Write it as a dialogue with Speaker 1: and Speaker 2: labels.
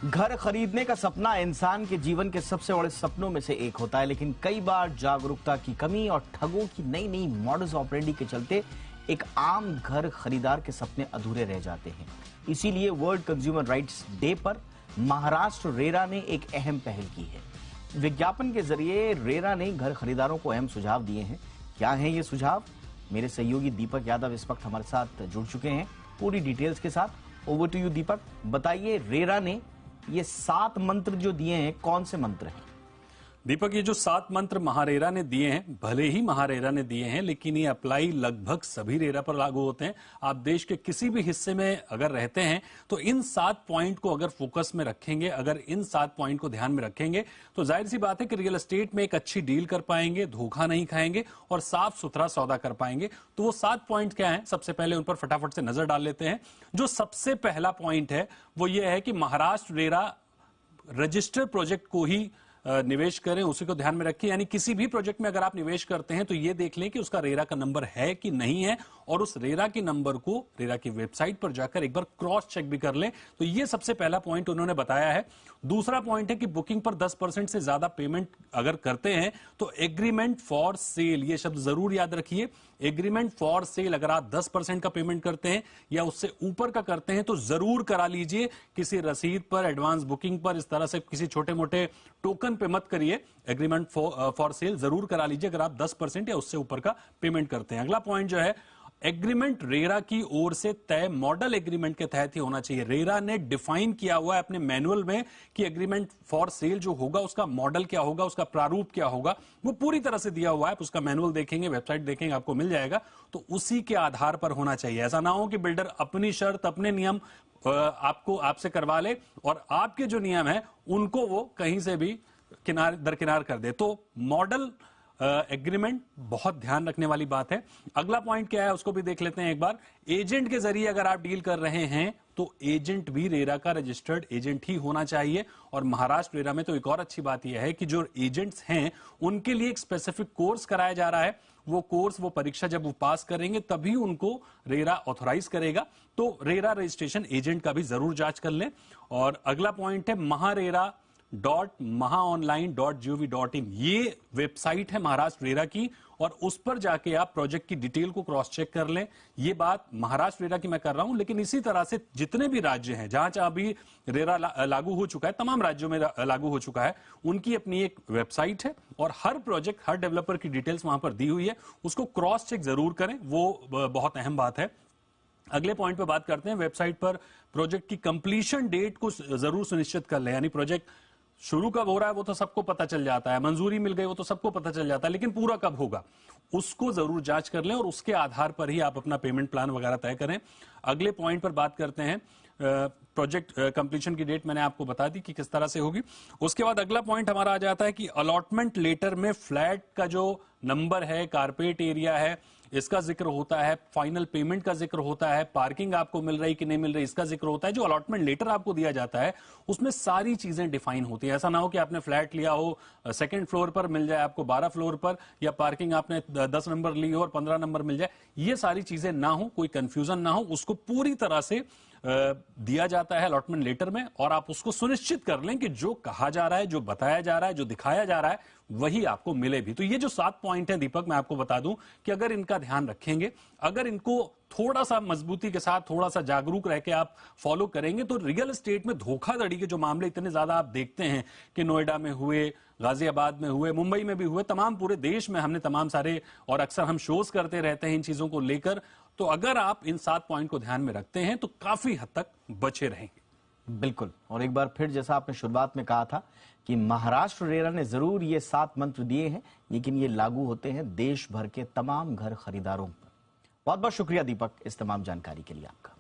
Speaker 1: घर खरीदने का सपना इंसान के जीवन के सबसे बड़े सपनों में से एक होता है, लेकिन कई बार जागरूकता की कमी और ठगों की नई नई मॉडस ऑपरेंडी के चलते एक आम घर खरीदार के सपने अधूरे रह जाते हैं। इसीलिए वर्ल्ड कंज्यूमर राइट्स डे पर महाराष्ट्र रेरा ने एक अहम पहल की है। विज्ञापन के जरिए रेरा ने घर खरीदारों को अहम सुझाव दिए हैं। क्या हैं ये सुझाव? मेरे सहयोगी दीपक यादव इस वक्त हमारे साथ जुड़ चुके हैं पूरी डिटेल्स के साथ। ओवर टू यू दीपक, बताइए रेरा ने ये 7 मंत्र जो दिए हैं, कौन से मंत्र हैं?
Speaker 2: दीपक, ये जो 7 मंत्र महारेरा ने दिए हैं, भले ही महारेरा ने दिए हैं, लेकिन ये अप्लाई लगभग सभी रेरा पर लागू होते हैं। आप देश के किसी भी हिस्से में अगर रहते हैं तो इन 7 पॉइंट को अगर फोकस में रखेंगे, अगर इन 7 पॉइंट को ध्यान में रखेंगे तो जाहिर सी बात है कि रियल एस्टेट में एक अच्छी डील कर पाएंगे, धोखा नहीं खाएंगे और साफ सुथरा सौदा कर पाएंगे। तो वो 7 पॉइंट क्या हैं, सबसे पहले उन पर फटाफट से नजर डाल लेते हैं। जो सबसे पहला पॉइंट है वो ये है कि महाराष्ट्र रेरा रजिस्टर्ड प्रोजेक्ट को ही निवेश करें, उसी को ध्यान में रखें। यानी किसी भी प्रोजेक्ट में अगर आप निवेश करते हैं तो ये देख लें कि उसका रेरा का नंबर है कि नहीं है, और उस रेरा के नंबर को रेरा की वेबसाइट पर जाकर एक बार क्रॉस चेक भी कर लें। तो ये सबसे पहला पॉइंट उन्होंने बताया है। दूसरा पॉइंट है कि बुकिंग पर 10% से ज्यादा पेमेंट अगर करते हैं तो एग्रीमेंट फॉर सेल, ये शब्द जरूर याद रखिए। एग्रीमेंट फॉर सेल, अगर आप 10% का पेमेंट करते हैं या उससे ऊपर का करते हैं तो जरूर करा लीजिए। किसी रसीद पर, एडवांस बुकिंग पर, इस तरह से किसी छोटे मोटे टोकन पे मत करिए। एग्रीमेंट फॉर सेल जरूर करा लीजिए अगर आप 10% या उससे ऊपर का पेमेंट करते हैं। अगला पॉइंट जो है, एग्रीमेंट रेरा की ओर से तय मॉडल एग्रीमेंट के तहत ही होना चाहिए। रेरा ने डिफाइन किया हुआ है अपने मैनुअल में कि एग्रीमेंट फॉर सेल जो होगा उसका मॉडल क्या होगा, उसका प्रारूप क्या होगा, वो पूरी तरह से दिया हुआ है। उसका मैनुअल देखेंगे, वेबसाइट देखेंगे, आपको मिल जाएगा। तो उसी के आधार पर होना चाहिए। ऐसा ना हो कि बिल्डर अपनी शर्त, अपने नियम आपसे करवा ले और आपके जो नियम है उनको वो कहीं से भी दरकिनार कर दे। तो मॉडल एग्रीमेंट बहुत ध्यान रखने वाली बात है। अगला पॉइंट क्या है उसको भी देख लेते हैं एक बार। एजेंट के जरिए अगर आप डील कर रहे हैं तो एजेंट भी रेरा का रजिस्टर्ड एजेंट ही होना चाहिए। और महाराष्ट्र रेरा में तो एक और अच्छी बात यह है कि जो एजेंट्स हैं उनके लिए एक स्पेसिफिक कोर्स कराया जा रहा है। वो कोर्स, वो परीक्षा जब वो पास करेंगे तभी उनको रेरा ऑथोराइज करेगा। तो रेरा रजिस्ट्रेशन एजेंट का भी जरूर जांच कर लें। और अगला पॉइंट है maharera.mahaonline.gov.in, ये वेबसाइट है महाराष्ट्र रेरा की, और उस पर जाके आप प्रोजेक्ट की डिटेल को क्रॉस चेक कर लें। ये बात महाराष्ट्र रेरा की मैं कर रहा हूं, लेकिन इसी तरह से जितने भी राज्य हैं जहां जहां भी रेरा लागू हो चुका है, तमाम राज्यों में लागू हो चुका है, उनकी अपनी एक वेबसाइट है और हर प्रोजेक्ट, हर डेवलपर की डिटेल्स वहां पर दी हुई है। उसको क्रॉस चेक जरूर करें, वो बहुत अहम बात है। अगले पॉइंट पे बात करते हैं। वेबसाइट पर प्रोजेक्ट की कंप्लीशन डेट को जरूर सुनिश्चित कर लें। यानी प्रोजेक्ट शुरू कब हो रहा है वो तो सबको पता चल जाता है, मंजूरी मिल गई वो तो सबको पता चल जाता है, लेकिन पूरा कब होगा उसको जरूर जांच कर लें और उसके आधार पर ही आप अपना पेमेंट प्लान वगैरह तय करें। अगले पॉइंट पर बात करते हैं। प्रोजेक्ट कंप्लीशन की डेट मैंने आपको बता दी कि किस तरह से होगी। उसके बाद अगला पॉइंट हमारा आ जाता है कि अलॉटमेंट लेटर में फ्लैट का जो नंबर है, कारपेट एरिया है, इसका जिक्र होता है, फाइनल पेमेंट का जिक्र होता है, पार्किंग आपको मिल रही कि नहीं मिल रही इसका जिक्र होता है। जो अलॉटमेंट लेटर आपको दिया जाता है उसमें सारी चीजें डिफाइन होती है। ऐसा ना हो कि आपने फ्लैट लिया हो, सेकंड फ्लोर पर मिल जाए आपको 12 फ्लोर पर, या पार्किंग आपने 10 नंबर ली हो और 15 नंबर मिल जाए। ये सारी चीजें ना हो, कोई कंफ्यूजन ना हो, उसको पूरी तरह से दिया जाता है अलॉटमेंट लेटर में। और आप उसको सुनिश्चित कर लें कि जो कहा जा रहा है, जो बताया जा रहा है, जो दिखाया जा रहा है वही आपको मिले भी। तो ये जो 7 पॉइंट हैं दीपक, मैं आपको बता दूं कि अगर इनका ध्यान रखेंगे, अगर इनको थोड़ा सा मजबूती के साथ, थोड़ा सा जागरूक रह के आप फॉलो करेंगे तो रियल एस्टेट में धोखाधड़ी के जो मामले इतने ज्यादा आप देखते हैं कि नोएडा में हुए, गाजियाबाद में हुए, मुंबई में भी हुए, तमाम पूरे देश में हमने तमाम सारे, और अक्सर हम शोज करते रहते हैं इन चीजों को लेकर। तो अगर आप इन 7 पॉइंट को ध्यान में रखते हैं तो काफी हद तक बचे रहेंगे।
Speaker 1: बिल्कुल। और एक बार फिर, जैसा आपने शुरुआत में कहा था कि महाराष्ट्र रेरा ने जरूर ये 7 मंत्र दिए हैं, लेकिन ये लागू होते हैं देश भर के तमाम घर खरीदारों पर। बहुत बहुत शुक्रिया दीपक इस तमाम जानकारी के लिए आपका।